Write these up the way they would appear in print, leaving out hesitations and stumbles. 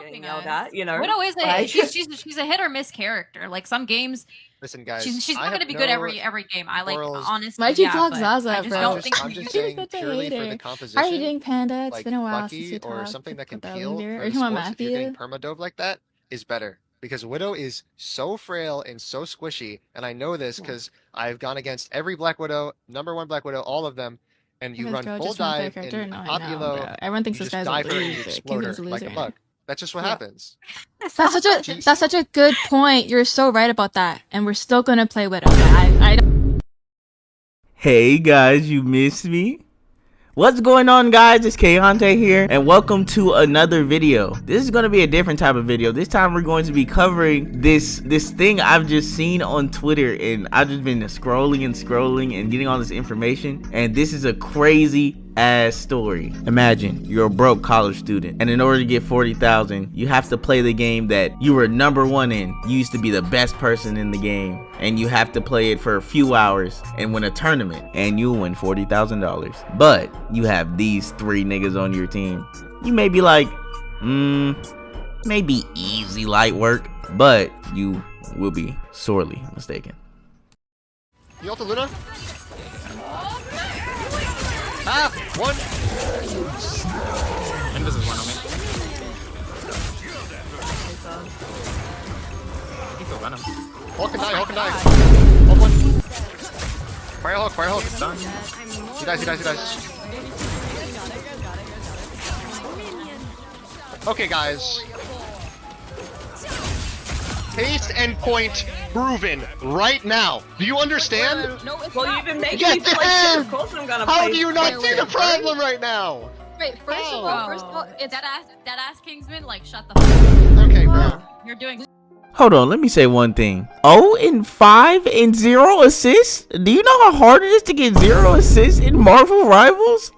getting yelled at, you know. Widow is like, she's a hit or miss character. Like some games, Listen, guys, she's not going to be good every game. I like honestly. Why'd you block Zaza, I just bro? don't think I'm she's just You're saying such a purely for hater. the composition. How are you doing, Panda? It's like been a while Bucky since you or talked something that can about peel earlier. for Or the you want sports if you're getting Matthew? permadove like that is better. Because Widow is so frail and so squishy, and I know this because I've gone against every Black Widow, #1 Black Widow, all of them, and you run full dive in top elo, Everyone thinks you this just guy's a die for it and you loser. explode her Kingsman's a like a loser. bug. That's just what happens. That's such a good point. You're so right about that, and we're still gonna play Widow. I don't. Hey guys, you missed me? What's going on, guys? It's Kayante here, and welcome to another video. This is going to be a different type of video. This time we're going to be covering this thing I've just seen on Twitter, and I've just been scrolling and getting all this information, and this is a crazy ass story. Imagine you're a broke college student, and in order to get 40,000, you have to play the game that you were #1 in. You used to be the best person in the game, and you have to play it for a few hours and win a tournament, and you'll win $40,000. But you have these 3 niggas on your team. You may be like, maybe easy light work, but you will be sorely mistaken. You ult the Luna? Ah! One! And this is one of me. I think the Venom. Hulk can die, Hulk can die. Hulk one. Fire Hulk, fire Hulk. Done. He dies. Okay, guys. Taste and point proven right now. Do you understand? no, well, you've been making Yes, me play it shit. is! Of course I'm gonna How play. do you not see the problem right now? Wait, first of all, it's that ass Kingsman. Like, shut the Okay, bro. You're doing. Hold on, let me say one thing. 0-5 and 0 assists? Do you know how hard it is to get 0 assists in Marvel Rivals?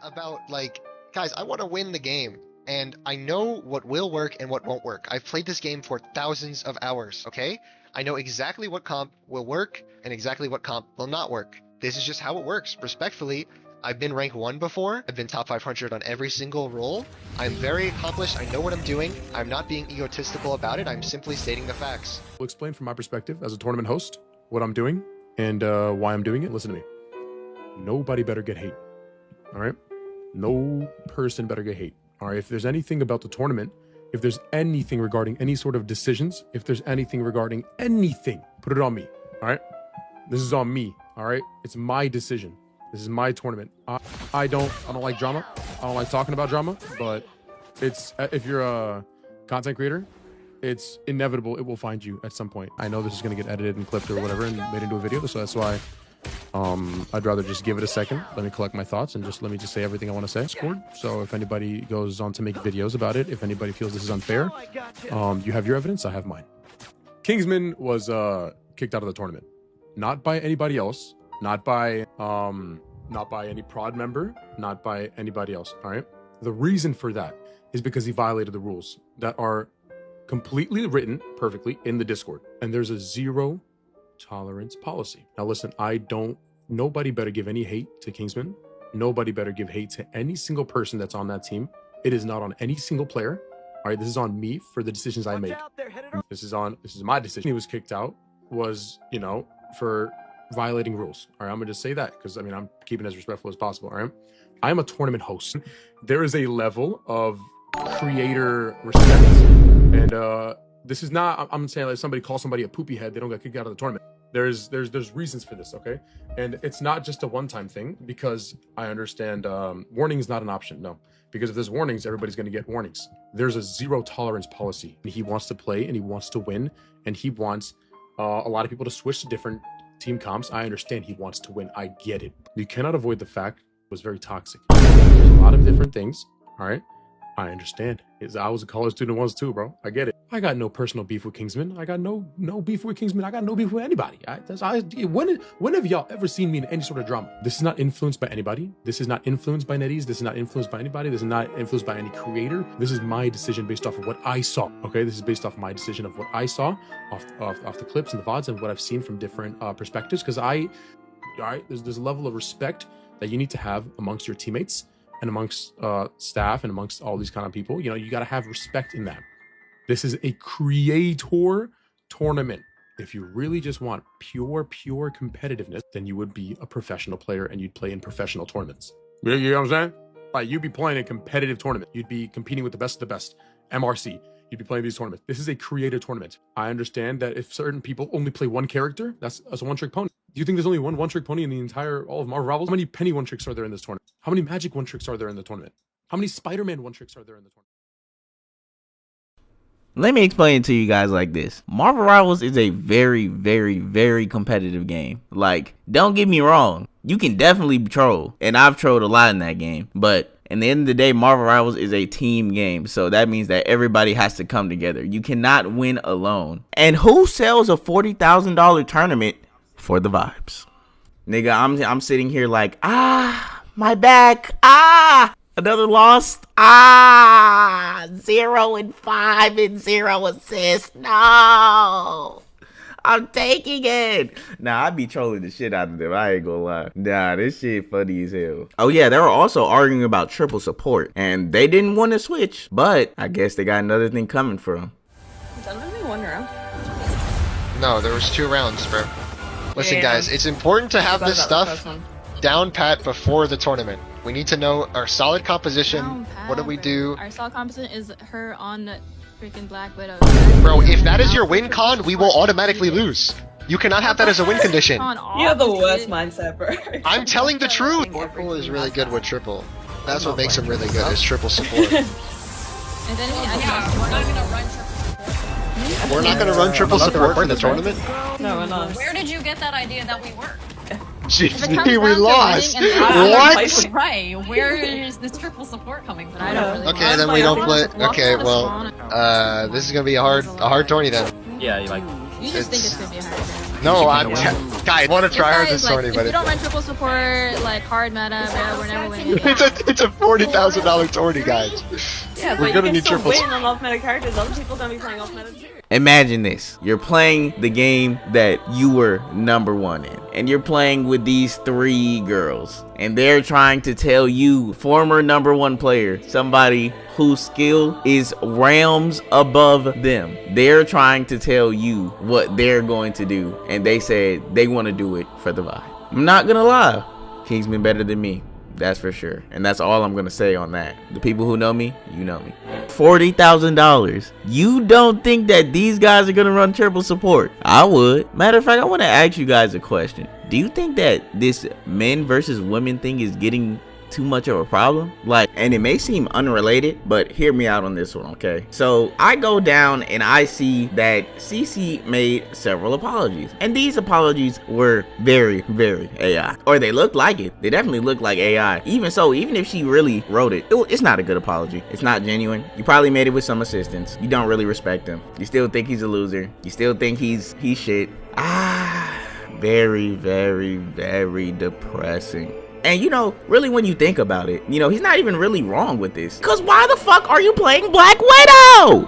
About, like, guys, I want to win the game. And I know what will work and what won't work. I've played this game for thousands of hours, okay? I know exactly what comp will work and exactly what comp will not work. This is just how it works. Respectfully, I've been rank 1 before. I've been top 500 on every single role. I'm very accomplished. I know what I'm doing. I'm not being egotistical about it. I'm simply stating the facts. I'll explain from my perspective as a tournament host what I'm doing and why I'm doing it. Listen to me. Nobody better get hate. All right? No person better get hate. All right? If there's anything about the tournament, if there's anything regarding any sort of decisions, if there's anything regarding anything, put it on me. All right? This is on me. All right? It's my decision. This is my tournament. I don't like drama. I don't like talking about drama, but it's if you're a content creator, it's inevitable it will find you at some point. I know this is going to get edited and clipped or whatever and made into a video, so that's why I'd rather just give it a second. Let me collect my thoughts and let me say everything I want to say. Scored. So if anybody goes on to make videos about it, if anybody feels this is unfair, you have your evidence, I have mine. Kingsman was kicked out of the tournament. Not by anybody else, not by any prod member, not by anybody else, all right? The reason for that is because he violated the rules that are completely written perfectly in the Discord. And there's a 0 tolerance policy. Now listen, nobody better give any hate to Kingsman. Nobody better give hate to any single person that's on that team. It is not on any single player. All right, this is on me for the decisions I make. This is my decision. He was kicked out was, for violating rules. All right, I'm gonna just say that because I'm keeping it as respectful as possible. All right, I'm a tournament host. There is a level of creator respect, and this is not. I'm saying like somebody calls somebody a poopy head, they don't get kicked out of the tournament. There's reasons for this, okay? And it's not just a one-time thing because I understand warning is not an option. No, because if there's warnings, everybody's gonna get warnings. There's a 0 tolerance policy. He wants to play and he wants to win, and he wants a lot of people to switch to different team comps. I understand he wants to win. I get it. You cannot avoid the fact it was very toxic. There's a lot of different things. All right. I understand. I was a college student once too, bro. I get it. I got no personal beef with Kingsman. I got no beef with Kingsman. I got no beef with anybody. When have y'all ever seen me in any sort of drama? This is not influenced by anybody. This is not influenced by Netties. This is not influenced by anybody. This is not influenced by any creator. This is my decision based off of what I saw. Okay, this is based off my decision of what I saw off the clips and the VODs and what I've seen from different perspectives. Because there's a level of respect that you need to have amongst your teammates and amongst staff and amongst all these kind of people, you know, you got to have respect in that. This is a creator tournament. If you really just want pure competitiveness, then you would be a professional player and you'd play in professional tournaments. You know what I'm saying? Like, you'd be playing a competitive tournament. You'd be competing with the best of the best. MRC. You'd be playing these tournaments. This is a creator tournament. I understand that if certain people only play one character, that's a one-trick pony. Do you think there's only one-trick pony in the entire all of Marvel Rivals? How many Penny one-tricks are there in this tournament? How many Magic one-tricks are there in the tournament? How many Spider-Man one-tricks are there in the tournament? Let me explain it to you guys like this. Marvel Rivals is a very competitive game. Like, don't get me wrong. You can definitely troll, and I've trolled a lot in that game. But in the end of the day, Marvel Rivals is a team game. So that means that everybody has to come together. You cannot win alone. And who sells a $40,000 tournament for the vibes? Nigga, I'm sitting here like, my back, another loss, 0-5 and 0 assists, no, I'm taking it. Nah, I be trolling the shit out of them, I ain't gonna lie. Nah, this shit funny as hell. Oh yeah, they were also arguing about triple support, and they didn't want to switch, but I guess they got another thing coming for them. Done only one round. No, there was 2 rounds, bro. Listen, guys, it's important to have this stuff down pat before the tournament. We need to know our solid composition. What do we do? Our solid composition is her on freaking Black Widow. Bro, if that is your win con, we will automatically lose. You cannot have that as a win condition. You have the worst mindset, bro. I'm telling the truth. Purple is really good with triple. That's what makes him really good, is triple support. And then we're not gonna run triple support. We're not gonna run triple support for the tournament? No, we're not. Where did you get that idea that we were? GG, we lost. What? Right. Where is this triple support coming from? I don't really Okay, then we don't play. Okay, well, this is gonna be a hard tourney then. Yeah, you like. You just think it's gonna be a hard game. No, guys, I want to try hard this like, tourney, but if you don't run triple support, like hard meta, we're never winning. it's a $40,000 tourney, guys. Yeah, we're but gonna you need can still triples. win on off-meta characters. Other people gonna be playing off-meta too. Imagine this. You're playing the game that you were #1 in, and you're playing with these 3 girls, and they're trying to tell you, former #1 player, somebody whose skill is realms above them, they're trying to tell you what they're going to do, and they said they want to do it for the vibe. I'm not gonna lie, Kingsman better than me. That's for sure. And that's all I'm gonna say on that. The people who know me, you know me. $40,000. You don't think that these guys are gonna run triple support? I would. Matter of fact, I want to ask you guys a question. Do you think that this men versus women thing is getting too much of a problem? Like, and it may seem unrelated, but hear me out on this one, okay? So I go down and I see that CC made several apologies, and these apologies were very AI, or they looked like it. They definitely looked like AI. Even so, even if she really wrote it, it's not a good apology. It's not genuine. You probably made it with some assistance. You don't really respect him. You still think he's a loser. You still think he's shit. Very depressing. And you know, really when you think about it, you know, he's not even really wrong with this. Because why the fuck are you playing Black Widow?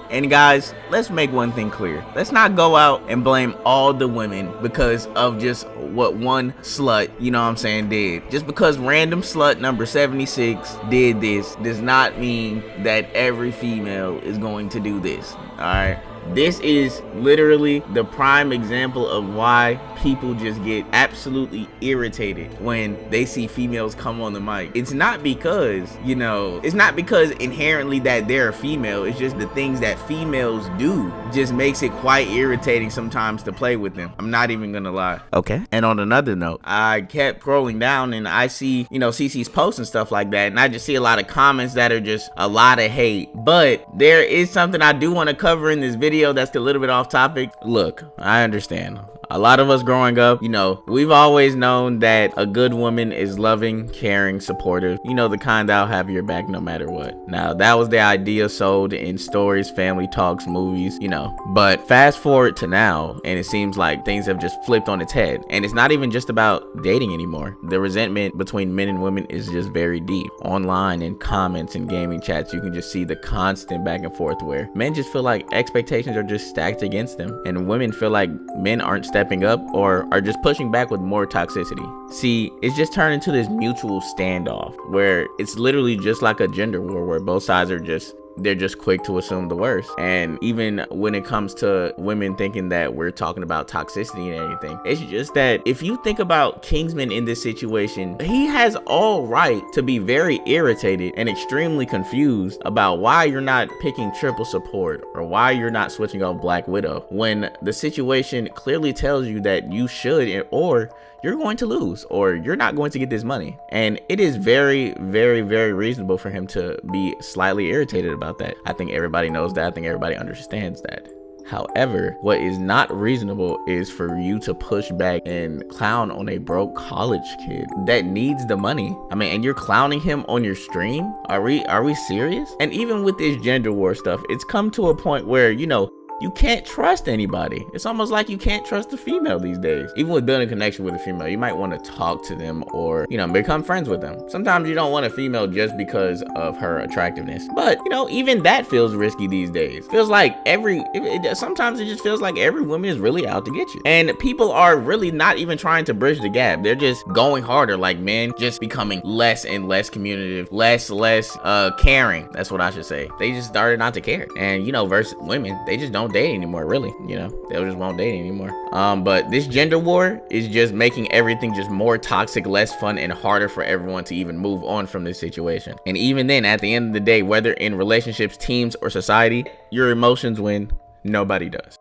And guys, let's make one thing clear. Let's not go out and blame all the women because of just what one slut, you know what I'm saying, did. Just because random slut number 76 did this does not mean that every female is going to do this, alright? This is literally the prime example of why people just get absolutely irritated when they see females come on the mic. It's not because, you know, it's not because inherently that they're a female. It's just the things that females do just makes it quite irritating sometimes to play with them. I'm not even gonna lie. Okay. And on another note, I kept scrolling down and I see, you know, CC's posts and stuff like that, and I just see a lot of comments that are just a lot of hate. But there is something I do want to cover in this video that's a little bit off topic. Look, I understand. A lot of us growing up, you know, we've always known that a good woman is loving, caring, supportive, you know, the kind that'll have your back no matter what. Now, that was the idea sold in stories, family talks, movies, you know, but fast forward to now, and it seems like things have just flipped on its head. And it's not even just about dating anymore. The resentment between men and women is just very deep. Online, in comments and gaming chats, you can just see the constant back and forth where men just feel like expectations are just stacked against them, and women feel like men aren't stepping stepping up or are just pushing back with more toxicity. See, it's just turned into this mutual standoff where it's literally just like a gender war where both sides are just quick to assume the worst. And even when it comes to women thinking that we're talking about toxicity and everything, it's just that if you think about Kingsman in this situation, he has all right to be very irritated and extremely confused about why you're not picking triple support or why you're not switching off Black Widow when the situation clearly tells you that you should, or you're going to lose, or you're not going to get this money. And it is very, very, very reasonable for him to be slightly irritated about that. I think everybody knows that. I think everybody understands that. However, what is not reasonable is for you to push back and clown on a broke college kid that needs the money. I mean, and you're clowning him on your stream? Are we serious? And even with this gender war stuff, it's come to a point where, you know, you can't trust anybody. It's almost like you can't trust a female these days. Even with building a connection with a female, you might want to talk to them or, you know, become friends with them. Sometimes you don't want a female just because of her attractiveness. But, you know, even that feels risky these days. Feels like sometimes it just feels like every woman is really out to get you. And people are really not even trying to bridge the gap. They're just going harder, like men just becoming less and less communicative, less caring. That's what I should say. They just started not to care. And, you know, versus women, they just don't date anymore, really. You know, they just won't date anymore. But this gender war is just making everything just more toxic, less fun, and harder for everyone to even move on from this situation. And even then, at the end of the day, whether in relationships, teams, or society, your emotions win. Nobody does.